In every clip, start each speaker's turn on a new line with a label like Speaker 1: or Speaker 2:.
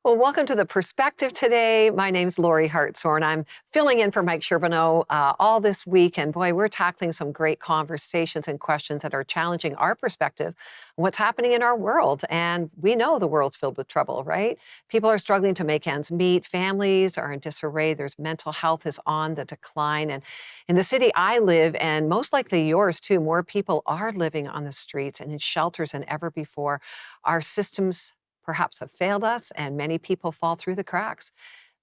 Speaker 1: Well, welcome to The Perspective today. My name's Lorie Hartshorn. I'm filling in for Mike Sherbino all this week. And boy, we're tackling some great conversations and questions that are challenging our perspective on what's happening in our world. And we know the world's filled with trouble, right? People are struggling to make ends meet. Families are in disarray. There's mental health is on the decline. And in the city I live, and most likely yours too, more people are living on the streets and in shelters than ever before. Our systems perhaps have failed us, and many people fall through the cracks.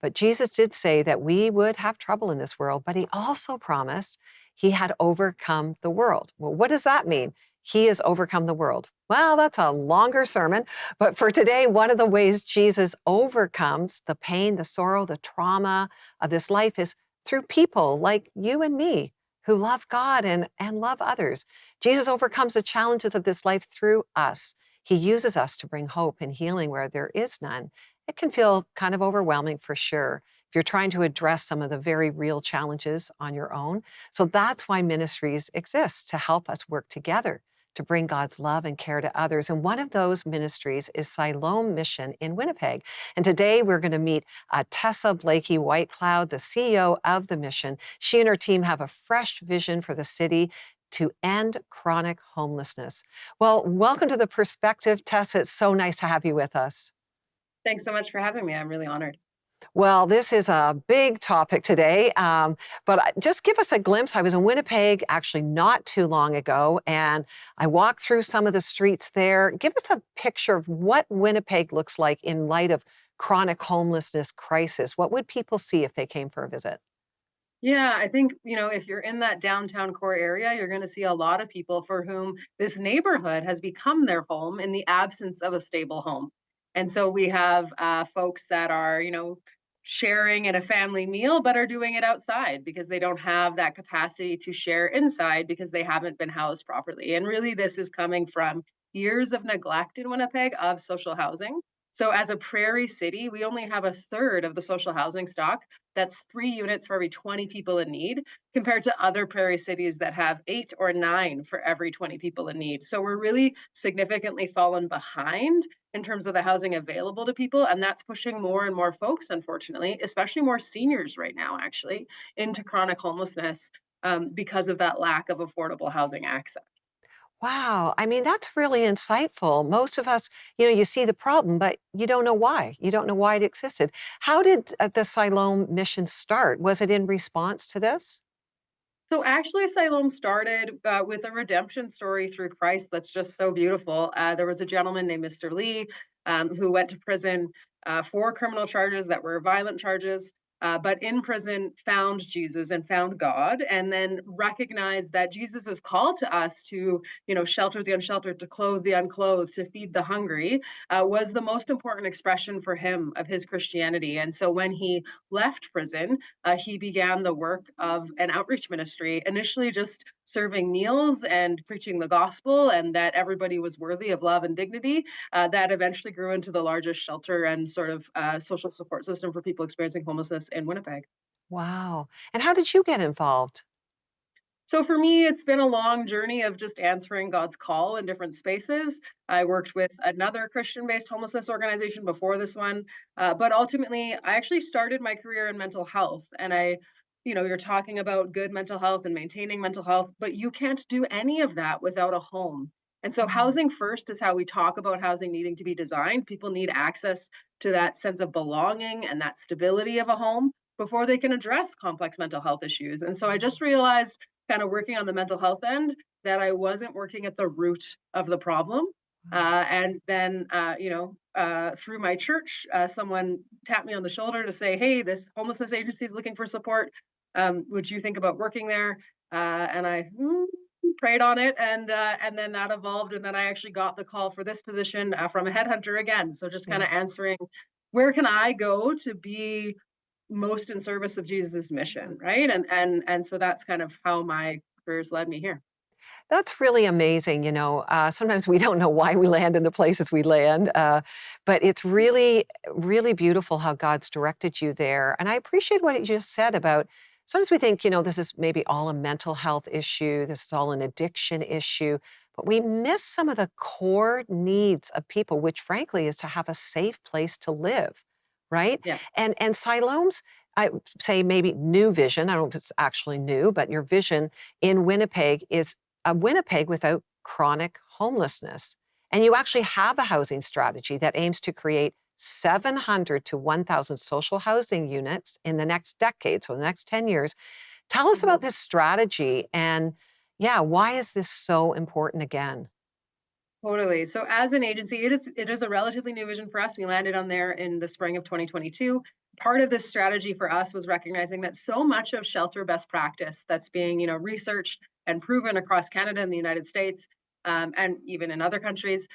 Speaker 1: But Jesus did say that we would have trouble in this world, but he also promised he had overcome the world. Well, what does that mean? He has overcome the world. Well, that's a longer sermon, but for today, one of the ways Jesus overcomes the pain, the sorrow, the trauma of this life is through people like you and me who love God and love others. Jesus overcomes the challenges of this life through us. He uses us to bring hope and healing where there is none. It can feel kind of overwhelming for sure if you're trying to address some of the very real challenges on your own. So that's why ministries exist, to help us work together to bring God's love and care to others. And one of those ministries is Siloam Mission in Winnipeg. And today we're going to meet Tessa Blaikie Whitecloud, the CEO of the mission. She and her team have a fresh vision for the city to end chronic homelessness. Well, welcome to The Perspective, Tessa. It's so nice to have you with us.
Speaker 2: Thanks so much for having me. I'm really honored.
Speaker 1: Well, this is a big topic today, but just give us a glimpse. I was in Winnipeg actually not too long ago, and I walked through some of the streets there. Give us a picture of what Winnipeg looks like in light of chronic homelessness crisis. What would people see if they came for a visit?
Speaker 2: Yeah, I think, if you're in that downtown core area, you're going to see a lot of people for whom this neighborhood has become their home in the absence of a stable home. And so we have folks that are, sharing at a family meal, but are doing it outside because they don't have that capacity to share inside because they haven't been housed properly. And really, this is coming from years of neglect in Winnipeg of social housing. So, as a prairie city, we only have a third of the social housing stock. That's 3 units for every 20 people in need, compared to other prairie cities that have 8 or 9 for every 20 people in need. So we're really significantly fallen behind in terms of the housing available to people. And that's pushing more and more folks, unfortunately, especially more seniors right now, actually, into chronic homelessness because of that lack of affordable housing access.
Speaker 1: Wow. I mean, that's really insightful. Most of us, you see the problem, but you don't know why. You don't know why it existed. How did the Siloam mission start? Was it in response to this?
Speaker 2: So actually, Siloam started with a redemption story through Christ that's just so beautiful. There was a gentleman named Mr. Lee who went to prison for criminal charges that were violent charges, but in prison found Jesus and found God, and then recognized that Jesus' call to us to, shelter the unsheltered, to clothe the unclothed, to feed the hungry, was the most important expression for him of his Christianity. And so when he left prison, he began the work of an outreach ministry, initially just serving meals and preaching the gospel and that everybody was worthy of love and dignity. That eventually grew into the largest shelter and sort of social support system for people experiencing homelessness in Winnipeg.
Speaker 1: Wow. And how did you get involved?
Speaker 2: So for me, it's been a long journey of just answering God's call in different spaces. I worked with another Christian-based homelessness organization before this one, but ultimately, I actually started my career in mental health. And you're talking about good mental health and maintaining mental health, but you can't do any of that without a home. And so,
Speaker 1: Mm.
Speaker 2: housing first is how we talk about housing needing to be designed. People need access to that sense of belonging and that stability of a home before they can address complex mental health issues. And so, I just realized kind of working on the mental health end that I wasn't working at the root of the problem. And then, through my church, someone tapped me on the shoulder to say, "Hey, this homelessness agency is looking for support. Would you think about working there?" And I prayed on it, and then that evolved, and then I actually got the call for this position from a headhunter again. So just kind
Speaker 1: Yeah.
Speaker 2: of answering, where can I go to be most in service of Jesus' mission, right? And so that's kind of how my careers led me here.
Speaker 1: That's really amazing. Sometimes we don't know why we land in the places we land, but it's really, really beautiful how God's directed you there. And I appreciate what you just said about sometimes we think, this is maybe all a mental health issue, this is all an addiction issue, but we miss some of the core needs of people, which frankly is to have a safe place to live. right?
Speaker 2: Yeah.
Speaker 1: And Siloam's, I say maybe new vision, I don't know if it's actually new, but your vision in Winnipeg is a Winnipeg without chronic homelessness. And you actually have a housing strategy that aims to create 700 to 1,000 social housing units in the next decade, so the next 10 years. Tell us
Speaker 2: Mhm.
Speaker 1: about this strategy and, yeah, why is this so important again?
Speaker 2: Totally. So as an agency, it is a relatively new vision for us. We landed on there in the spring of 2022. Part of this strategy for us was recognizing that so much of shelter best practice that's being, researched and proven across Canada and the United States, and even in other countries,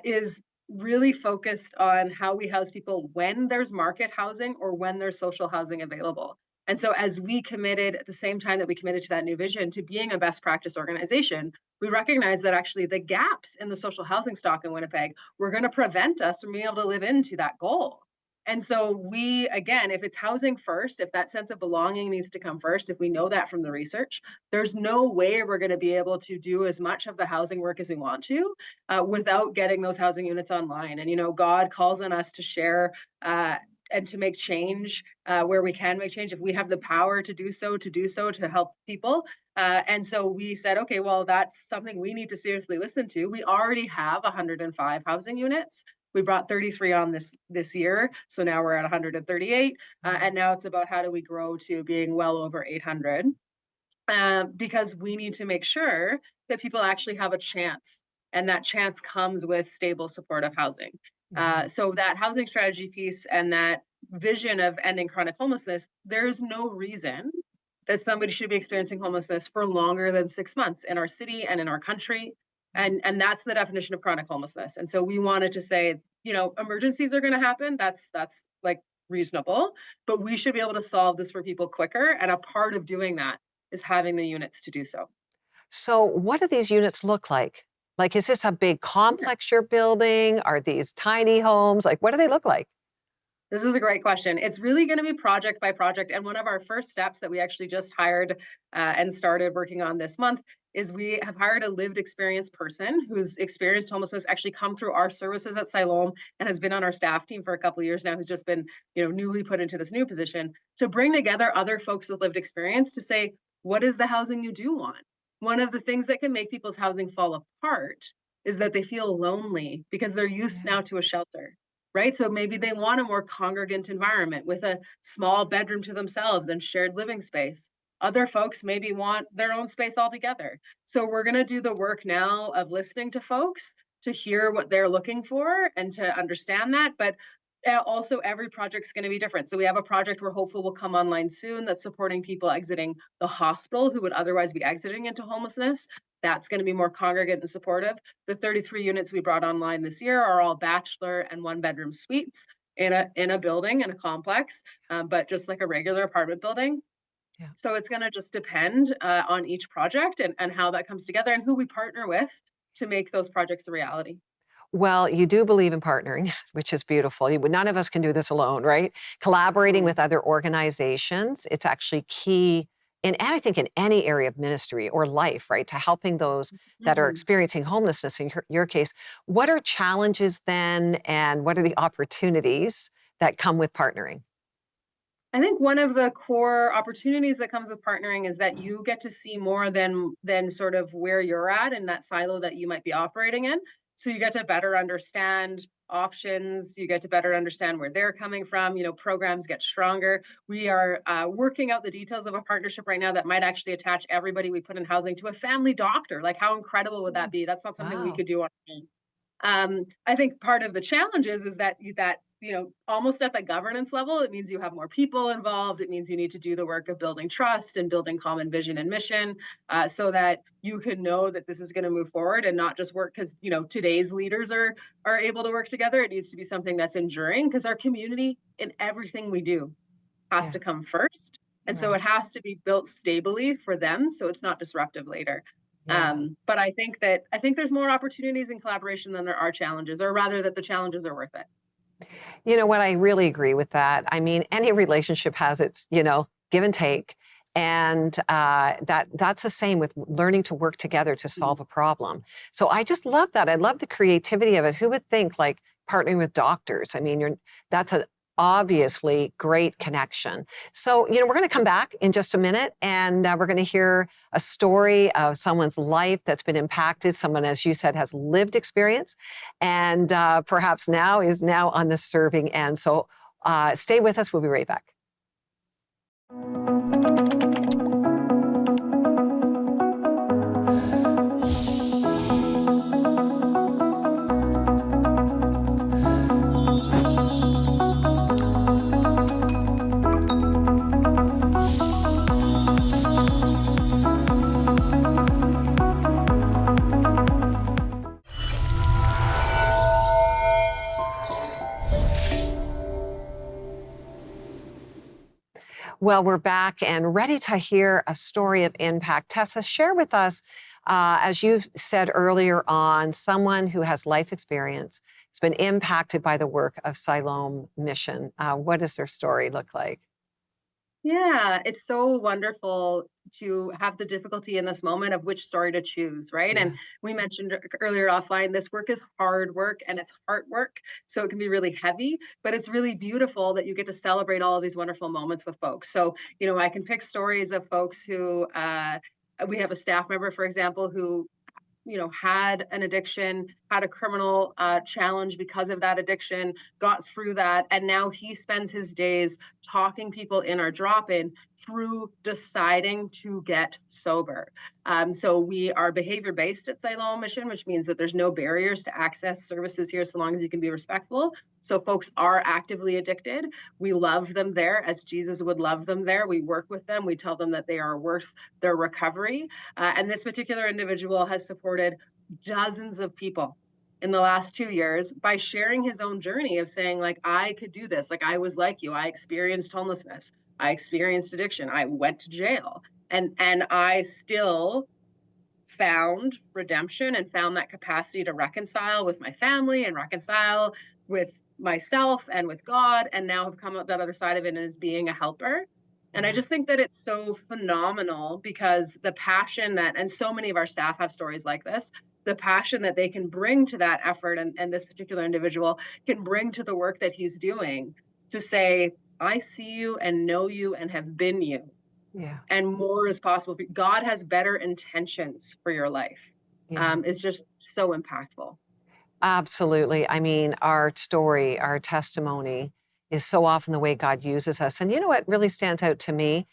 Speaker 2: is really focused on how we house people when there's market housing or when there's social housing available. And so, as we committed at the same time that we committed to that new vision to being a best practice organization, we recognize that actually the gaps in the social housing stock in Winnipeg were going to prevent us from being able to live into that goal. And so we, again, if it's housing first, if that sense of belonging needs to come first, if we know that from the research, there's no way we're going to be able to do as much of the housing work as we want to without getting those housing units online. And, God calls on us to share and to make change where we can make change. If we have the power to do so, to help people, and so we said, okay, well, that's something we need to seriously listen to. We already have 105 housing units. We brought 33 on this year, so now we're at 138, and now it's about how do we grow to being well over 800, because we need to make sure that people actually have a chance, and that chance comes with stable, supportive housing.
Speaker 1: Mhm.
Speaker 2: So that housing strategy piece and that vision of ending chronic homelessness, there's no reason that somebody should be experiencing homelessness for longer than 6 months in our city and in our country. And that's the definition of chronic homelessness. And so we wanted to say, emergencies are going to happen. That's like reasonable, but we should be able to solve this for people quicker. And a part of doing that is having the units to do so.
Speaker 1: So, what do these units look like? Like, is this a big complex you're building? Are these tiny homes? Like, what do they look like?
Speaker 2: This is a great question. It's really going to be project by project. And one of our first steps that we actually just hired and started working on this month is we have hired a lived experience person who's experienced homelessness, actually come through our services at Siloam and has been on our staff team for a couple of years now, who's just been, newly put into this new position to bring together other folks with lived experience to say, what is the housing you do want? One of the things that can make people's housing fall apart is that they feel lonely because they're used
Speaker 1: Yeah.
Speaker 2: now to a shelter, right? So maybe they want a more congregant environment with a small bedroom to themselves and shared living space. Other folks maybe want their own space altogether. So we're going to do the work now of listening to folks to hear what they're looking for and to understand that. But also, every project's going to be different. So we have a project we're hopeful will come online soon that's supporting people exiting the hospital who would otherwise be exiting into homelessness. That's going to be more congregate and supportive. The 33 units we brought online this year are all bachelor and one bedroom suites in a building, in a complex, but just like a regular apartment building.
Speaker 1: Yeah.
Speaker 2: So it's going to just depend on each project and how that comes together and who we partner with to make those projects a reality.
Speaker 1: Well, you do believe in partnering, which is beautiful. None of us can do this alone, right? Collaborating
Speaker 2: Mhm.
Speaker 1: with other organizations, it's actually key and I think in any area of ministry or life, right? To helping those that are
Speaker 2: Mhm.
Speaker 1: experiencing homelessness in your case. What are challenges then and what are the opportunities that come with partnering?
Speaker 2: I think one of the core opportunities that comes with partnering is that you get to see more than sort of where you're at in that silo that you might be operating in. So you get to better understand options, you get to better understand where they're coming from, programs get stronger. We are working out the details of a partnership right now that might actually attach everybody we put in housing to a family doctor. Like, how incredible would that
Speaker 1: Mm.
Speaker 2: be? That's not something we
Speaker 1: Wow.
Speaker 2: could do on our own. I think part of the challenge is that almost at the governance level, it means you have more people involved. It means you need to do the work of building trust and building common vision and mission, so that you can know that this is going to move forward and not just work because today's leaders are able to work together. It needs to be something that's enduring because our community in everything we do has
Speaker 1: Yeah.
Speaker 2: to come first. And so
Speaker 1: Right.
Speaker 2: it has to be built stably for them so it's not disruptive later.
Speaker 1: Yeah.
Speaker 2: But I think there's more opportunities in collaboration than there are challenges, or rather that the challenges are worth it.
Speaker 1: You know what? I really agree with that. I mean, any relationship has its, give and take. And that's the same with learning to work together to
Speaker 2: Mhm.
Speaker 1: solve a problem. So I just love that. I love the creativity of it. Who would think like partnering with doctors? I mean, that's a obviously great connection. So, we're going to come back in just a minute, and we're going to hear a story of someone's life that's been impacted. Someone, as you said, has lived experience, and perhaps is now on the serving end. So stay with us. We'll be right back. Well, we're back and ready to hear a story of impact. Tessa, share with us, as you said earlier on, someone who has life experience, has been impacted by the work of Siloam Mission. What does their story look like?
Speaker 2: Yeah, it's so wonderful to have the difficulty in this moment of which story to choose, right?
Speaker 1: Yeah.
Speaker 2: And we mentioned earlier offline, this work is hard work and it's heart work. So it can be really heavy, but it's really beautiful that you get to celebrate all of these wonderful moments with folks. So, I can pick stories of folks who, we have a staff member, for example, who had an addiction, had a criminal challenge because of that addiction, got through that, and now he spends his days talking people in our drop-in through deciding to get sober. So we are behavior-based at Siloam Mission, which means that there's no barriers to access services here so long as you can be respectful. So folks are actively addicted. We love them there as Jesus would love them there. We work with them. We tell them that they are worth their recovery. And this particular individual has supported dozens of people in the last 2 years by sharing his own journey of saying, like, I could do this. Like, I was like you. I experienced homelessness. I experienced addiction. I went to jail. And I still found redemption and found that capacity to reconcile with my family and reconcile with myself and with God, and now have come out that other side of it as being a helper. And I just think that it's so phenomenal because the passion that, and so many of our staff have stories like this, the passion that they can bring to that effort, and this particular individual can bring to the work that he's doing to say, I see you and know you and have been you.
Speaker 1: Yeah.
Speaker 2: And more is possible. God has better intentions for your life.
Speaker 1: Yeah.
Speaker 2: Is just so impactful.
Speaker 1: Absolutely. I mean, our story, our testimony is so often the way God uses us. And what really stands out to me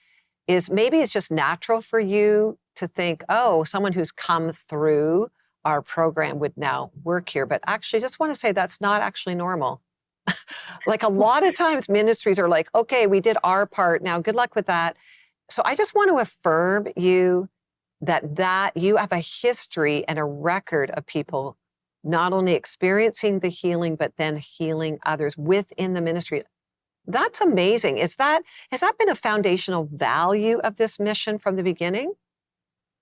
Speaker 1: is maybe it's just natural for you to think, oh, someone who's come through our program would now work here. But actually, I just want to say that's not actually normal. Like a lot of times ministries are like, okay, we did our part. Now, good luck with that. So I just want to affirm you that you have a history and a record of people not only experiencing the healing, but then healing others within the ministry. That's amazing. Has that been a foundational value of this mission from the beginning?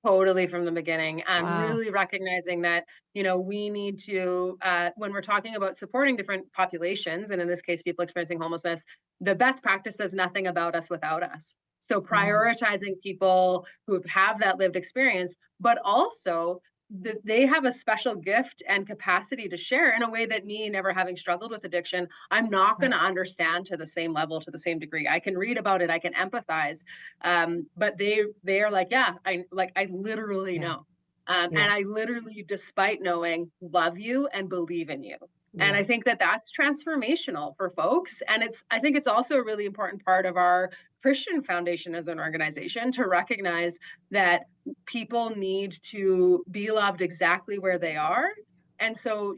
Speaker 2: Totally from the beginning. I'm
Speaker 1: Wow.
Speaker 2: really recognizing that, we need to, when we're talking about supporting different populations, and in this case, people experiencing homelessness, the best practice says nothing about us without us. So
Speaker 1: Mm.
Speaker 2: prioritizing people who have that lived experience, but also that they have a special gift and capacity to share in a way that me never having struggled with addiction, I'm not going
Speaker 1: Right.
Speaker 2: to understand to the same level, to the same degree. I can read about it, I can empathize, but they are like, yeah, I literally
Speaker 1: Yeah.
Speaker 2: know,
Speaker 1: Yeah.
Speaker 2: and I literally, despite knowing, love you and believe in you. And
Speaker 1: Yeah.
Speaker 2: I think that that's transformational for folks. And I think it's also a really important part of our Christian foundation as an organization to recognize that people need to be loved exactly where they are. And so,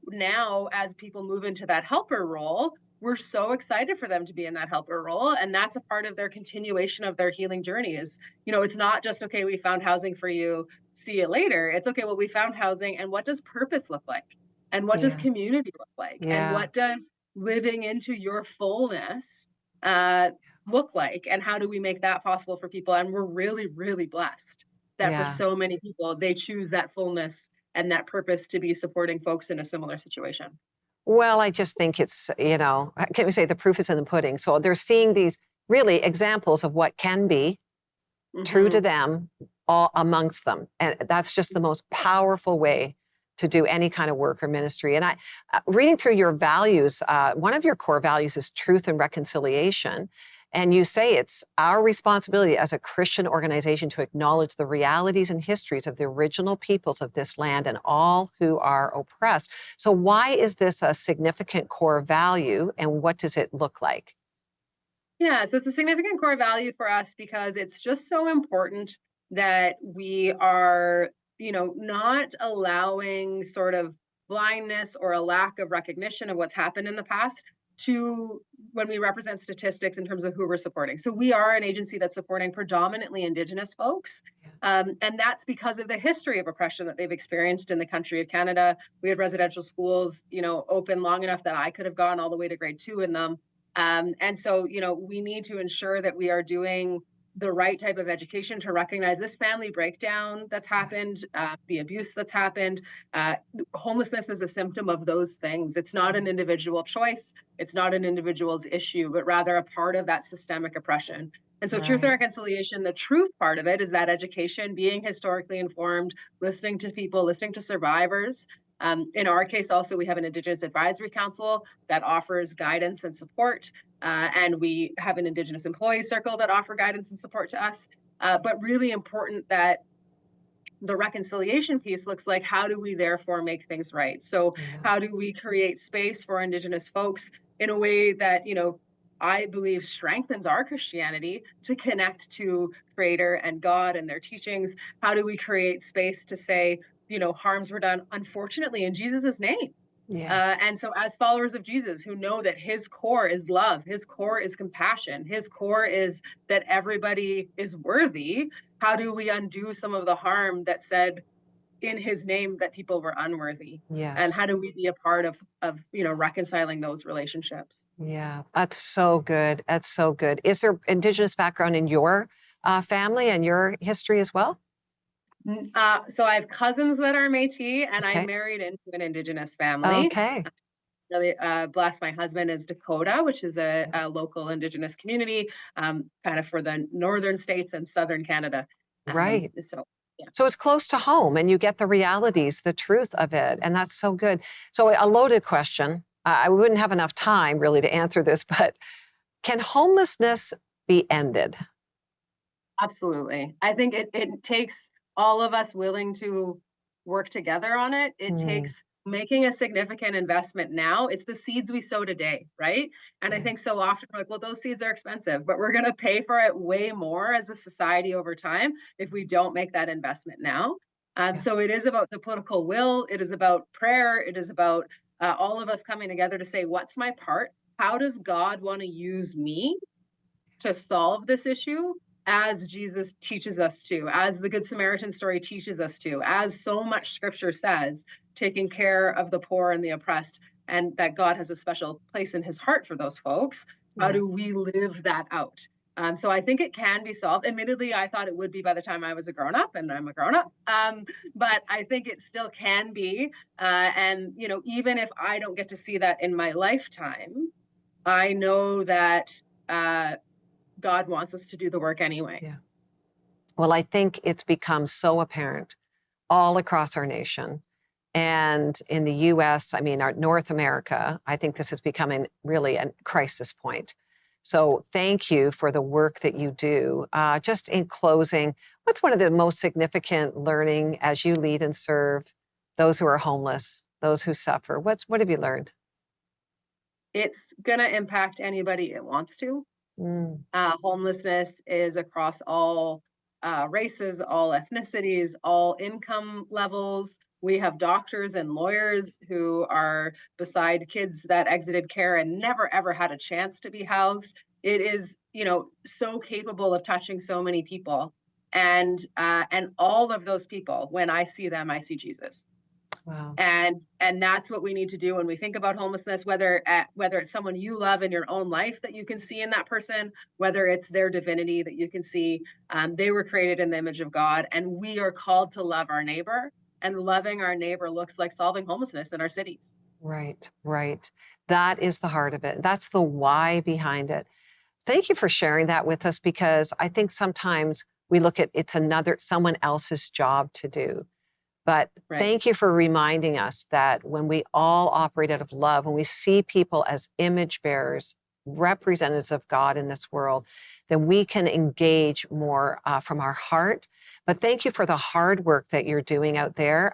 Speaker 2: now as people move into that helper role, we're so excited for them to be in that helper role. And that's a part of their continuation of their healing journey is, it's not just, okay, we found housing for you, see you later. It's okay, well, we found housing, and what does purpose look like? And what does
Speaker 1: Yeah.
Speaker 2: community look like? And
Speaker 1: Yeah.
Speaker 2: what does living into your fullness uh, look like? And how do we make that possible for people? And we're really, really blessed that for
Speaker 1: Yeah.
Speaker 2: so many people, they choose that fullness and that purpose to be supporting folks in a similar situation.
Speaker 1: Well, I just think it's, can we say the proof is in the pudding? So they're seeing these really examples of what can be true to
Speaker 2: Hmm.
Speaker 1: them all amongst them. And that's just the most powerful way to do any kind of work or ministry. And reading through your values, one of your core values is truth and reconciliation. And you say it's our responsibility as a Christian organization to acknowledge the realities and histories of the original peoples of this land and all who are oppressed. So why is this a significant core value, and what does it look like?
Speaker 2: Yeah, so it's a significant core value for us because it's just so important that we are, not allowing sort of blindness or a lack of recognition of what's happened in the past to when we represent statistics in terms of who we're supporting. So we are an agency that's supporting predominantly Indigenous folks. And that's because of the history of oppression that they've experienced in the country of Canada. We had residential schools, open long enough that I could have gone all the way to grade 2 in them. And so, we need to ensure that we are doing the right type of education to recognize this family breakdown that's happened, the abuse that's happened. Homelessness is a symptom of those things. It's not an individual choice. It's not an individual's issue, but rather a part of that systemic oppression. And so truth and reconciliation, the truth part of it is that education, being historically informed, listening to people, listening to survivors. In our case, also, we have an Indigenous Advisory Council that offers guidance and support. And we have an Indigenous Employee Circle that offer guidance and support to us. But really important that the reconciliation piece looks like, how do we therefore make things right? So how do we create space for Indigenous folks in a way that, I believe strengthens our Christianity to connect to Creator and God and their teachings? How do we create space to say, harms were done, unfortunately, in Jesus's name? And so as followers of Jesus who know that his core is love, his core is compassion, his core is that everybody is worthy, how do we undo some of the harm that said in his name that people were unworthy? And how do we be a part of reconciling those relationships?
Speaker 1: Yeah, that's so good. That's so good. Is there Indigenous background in your family and your history as well?
Speaker 2: So I have cousins that are Métis, and I married into an Indigenous family.
Speaker 1: Okay.
Speaker 2: Really blessed. My husband is Dakota, which is a local Indigenous community, kind of for the northern states and southern Canada.
Speaker 1: Right.
Speaker 2: So, yeah.
Speaker 1: So it's close to home and you get the realities, the truth of it. And that's so good. So a loaded question. I wouldn't have enough time really to answer this, but can homelessness be ended?
Speaker 2: Absolutely. I think it takes all of us willing to work together on it. It takes making a significant investment now. It's the seeds we sow today, right? And I think so often we're like, well, those seeds are expensive, but we're going to pay for it way more as a society over time if we don't make that investment now. So it is about the political will. It is about prayer. It is about all of us coming together to say, what's my part? How does God want to use me to solve this issue? As Jesus teaches us to, as the Good Samaritan story teaches us to, as so much scripture says, taking care of the poor and the oppressed, and that God has a special place in his heart for those folks. How do we live that out? So I think it can be solved. Admittedly, I thought it would be by the time I was a grown-up, and I'm a grown-up. But I think it still can be. And, even if I don't get to see that in my lifetime, I know that God wants us to do the work anyway.
Speaker 1: Yeah. Well, I think it's become so apparent all across our nation and in the US, our North America. I think this is becoming really a crisis point. So thank you for the work that you do. Just in closing, what's one of the most significant learning as you lead and serve those who are homeless, those who suffer? What have you learned?
Speaker 2: It's going to impact anybody it wants to. Homelessness is across all races, all ethnicities, all income levels. We have doctors and lawyers who are beside kids that exited care and never, ever had a chance to be housed. It is, so capable of touching so many people. And all of those people, when I see them, I see Jesus.
Speaker 1: Wow.
Speaker 2: And that's what we need to do when we think about homelessness, whether it's someone you love in your own life that you can see in that person, whether it's their divinity that you can see. They were created in the image of God, and we are called to love our neighbor, and loving our neighbor looks like solving homelessness in our cities.
Speaker 1: Right, right. That is the heart of it. That's the why behind it. Thank you for sharing that with us, because I think sometimes we look at someone else's job to do. But
Speaker 2: Right.
Speaker 1: thank you for reminding us that when we all operate out of love, when we see people as image bearers, representatives of God in this world, then we can engage more from our heart. But thank you for the hard work that you're doing out there.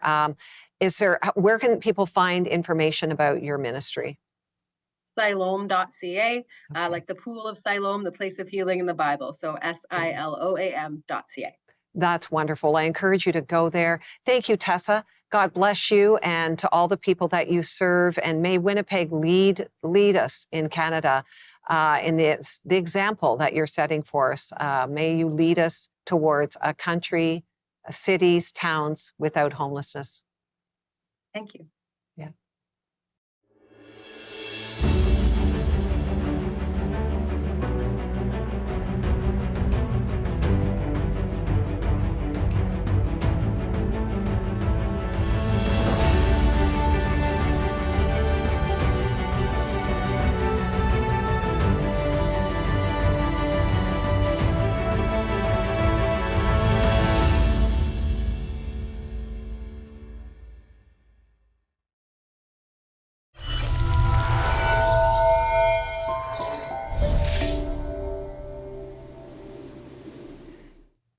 Speaker 1: Where can people find information about your ministry?
Speaker 2: Siloam.ca,
Speaker 1: Okay.
Speaker 2: like the pool of Siloam, the place of healing in the Bible. So SILOAM.ca.
Speaker 1: That's wonderful. I encourage you to go there. Thank you, Tessa. God bless you, and to all the people that you serve. And may Winnipeg lead us in Canada in the example that you're setting for us. May you lead us towards a country, cities, towns without homelessness.
Speaker 2: Thank you.
Speaker 1: Yeah.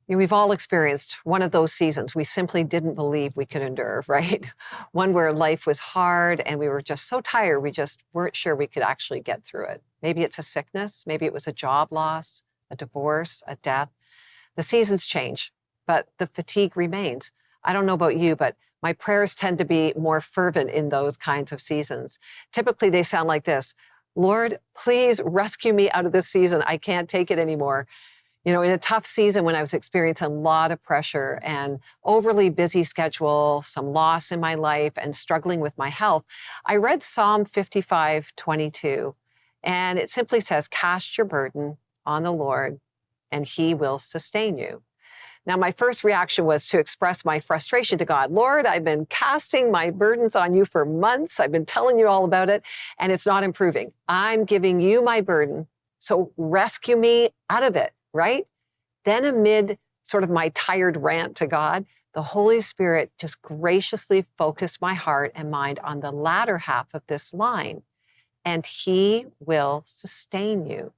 Speaker 1: We've all experienced one of those seasons we simply didn't believe we could endure, right? One where life was hard and we were just so tired, we just weren't sure we could actually get through it. Maybe it's a sickness, maybe it was a job loss, a divorce, a death. The seasons change, but the fatigue remains. I don't know about you, but my prayers tend to be more fervent in those kinds of seasons. Typically, they sound like this: Lord, please rescue me out of this season. I can't take it anymore. In a tough season when I was experiencing a lot of pressure and overly busy schedule, some loss in my life, and struggling with my health, I read Psalm 55:22, and it simply says, "Cast your burden on the Lord, and he will sustain you." Now, my first reaction was to express my frustration to God. Lord, I've been casting my burdens on you for months. I've been telling you all about it, and it's not improving. I'm giving you my burden, so rescue me out of it. Right? Then amid sort of my tired rant to God, the Holy Spirit just graciously focused my heart and mind on the latter half of this line, and he will sustain you.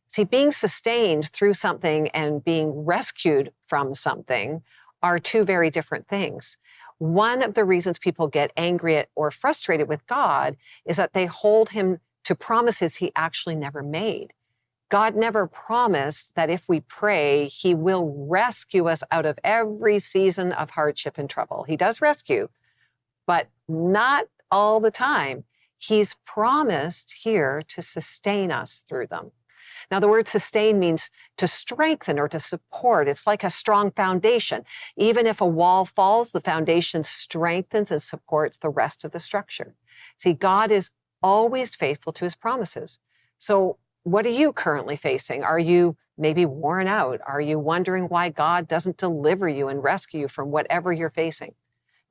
Speaker 1: See, being sustained through something and being rescued from something are two very different things. One of the reasons people get angry at or frustrated with God is that they hold him to promises he actually never made. God never promised that if we pray, he will rescue us out of every season of hardship and trouble. He does rescue, but not all the time. He's promised here to sustain us through them. Now, the word sustain means to strengthen or to support. It's like a strong foundation. Even if a wall falls, the foundation strengthens and supports the rest of the structure. See, God is always faithful to his promises. So, what are you currently facing? Are you maybe worn out? Are you wondering why God doesn't deliver you and rescue you from whatever you're facing?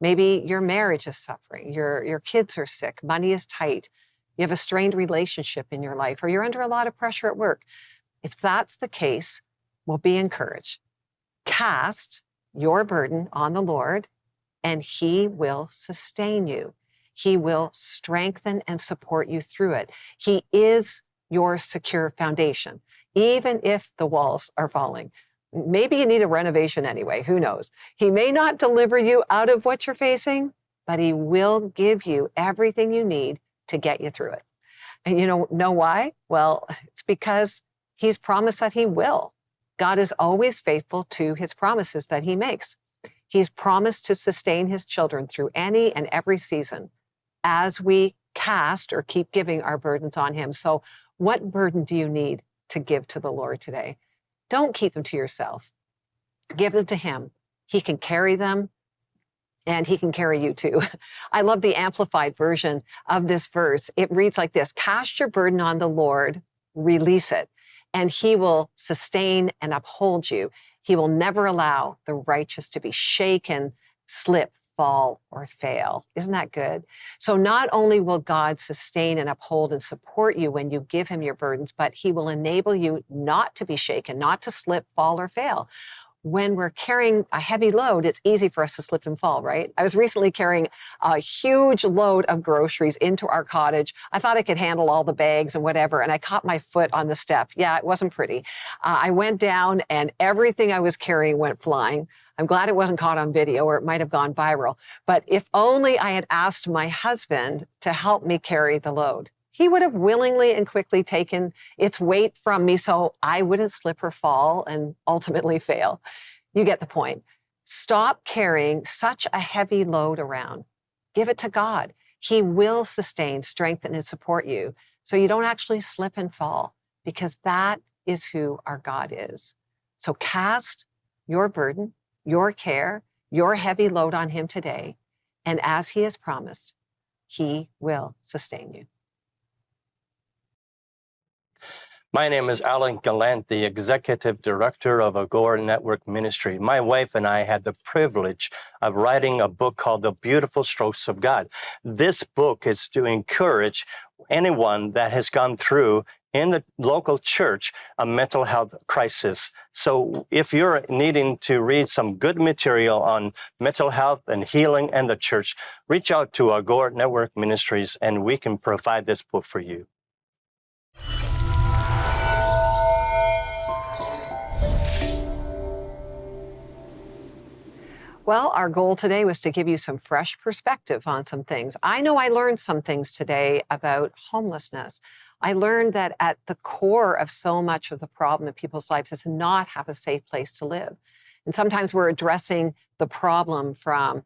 Speaker 1: Maybe your marriage is suffering, your kids are sick, money is tight, you have a strained relationship in your life, or you're under a lot of pressure at work. If that's the case, well, be encouraged. Cast your burden on the Lord, and he will sustain you. He will strengthen and support you through it. He is your secure foundation, even if the walls are falling. Maybe you need a renovation anyway, who knows? He may not deliver you out of what you're facing, but he will give you everything you need to get you through it. And you know why? Well, it's because he's promised that he will. God is always faithful to his promises that he makes. He's promised to sustain his children through any and every season as we cast or keep giving our burdens on him. So what burden do you need to give to the Lord today? Don't keep them to yourself. Give them to him. He can carry them, and he can carry you too. I love the amplified version of this verse. It reads like this: cast your burden on the Lord, release it, and he will sustain and uphold you. He will never allow the righteous to be shaken, slip, fall, or fail. Isn't that good? So not only will God sustain and uphold and support you when you give him your burdens, but he will enable you not to be shaken, not to slip, fall, or fail. when we're carrying a heavy load, it's easy for us to slip and fall, right? I was recently carrying a huge load of groceries into our cottage. I thought I could handle all the bags and whatever, and I caught my foot on the step. Yeah, it wasn't pretty. I went down and everything I was carrying went flying. I'm glad it wasn't caught on video, or it might have gone viral. But if only I had asked my husband to help me carry the load. He would have willingly and quickly taken its weight from me so I wouldn't slip or fall and ultimately fail. You get the point. Stop carrying such a heavy load around. Give it to God. He will sustain, strengthen, and support you so you don't actually slip and fall, because that is who our God is. So cast your burden, your care, your heavy load on him today. And as he has promised, he will sustain you.
Speaker 3: My name is Alan Gallant, the Executive Director of Agora Network Ministry. My wife and I had the privilege of writing a book called The Beautiful Strokes of God. This book is to encourage anyone that has gone through in the local church a mental health crisis. So if you're needing to read some good material on mental health and healing and the church, reach out to Agora Network Ministries and we can provide this book for you.
Speaker 1: Well, our goal today was to give you some fresh perspective on some things. I know I learned some things today about homelessness. I learned that at the core of so much of the problem in people's lives is not have a safe place to live. And sometimes we're addressing the problem from,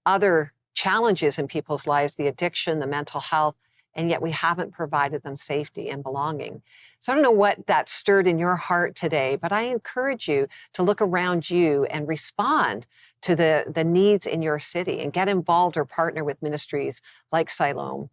Speaker 1: other challenges in people's lives, the addiction, the mental health, and yet we haven't provided them safety and belonging. So I don't know what that stirred in your heart today, but I encourage you to look around you and respond to the needs in your city and get involved or partner with ministries like Siloam.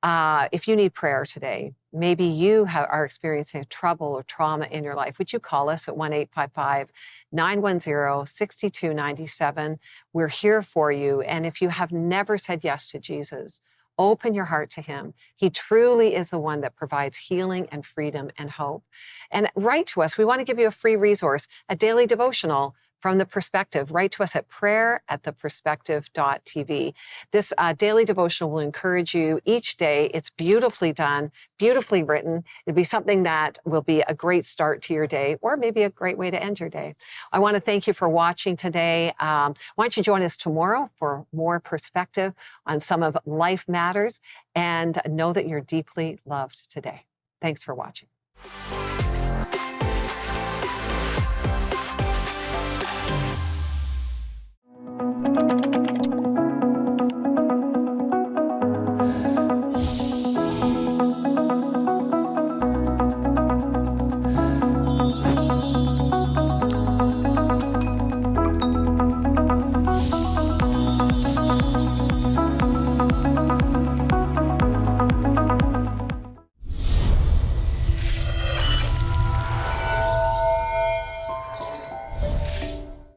Speaker 1: If you need prayer today, maybe you are experiencing trouble or trauma in your life, would you call us at 1-855-910-6297? We're here for you. And if you have never said yes to Jesus, open your heart to him. He truly is the one that provides healing and freedom and hope. And write to us. We want to give you a free resource, a daily devotional from The Perspective. Write to us at prayer@theperspective.tv. This daily devotional will encourage you each day. It's beautifully done, beautifully written. It'll be something that will be a great start to your day, or maybe a great way to end your day. I want to thank you for watching today. Why don't you join us tomorrow for more perspective on some of life matters, and know that you're deeply loved today. Thanks for watching.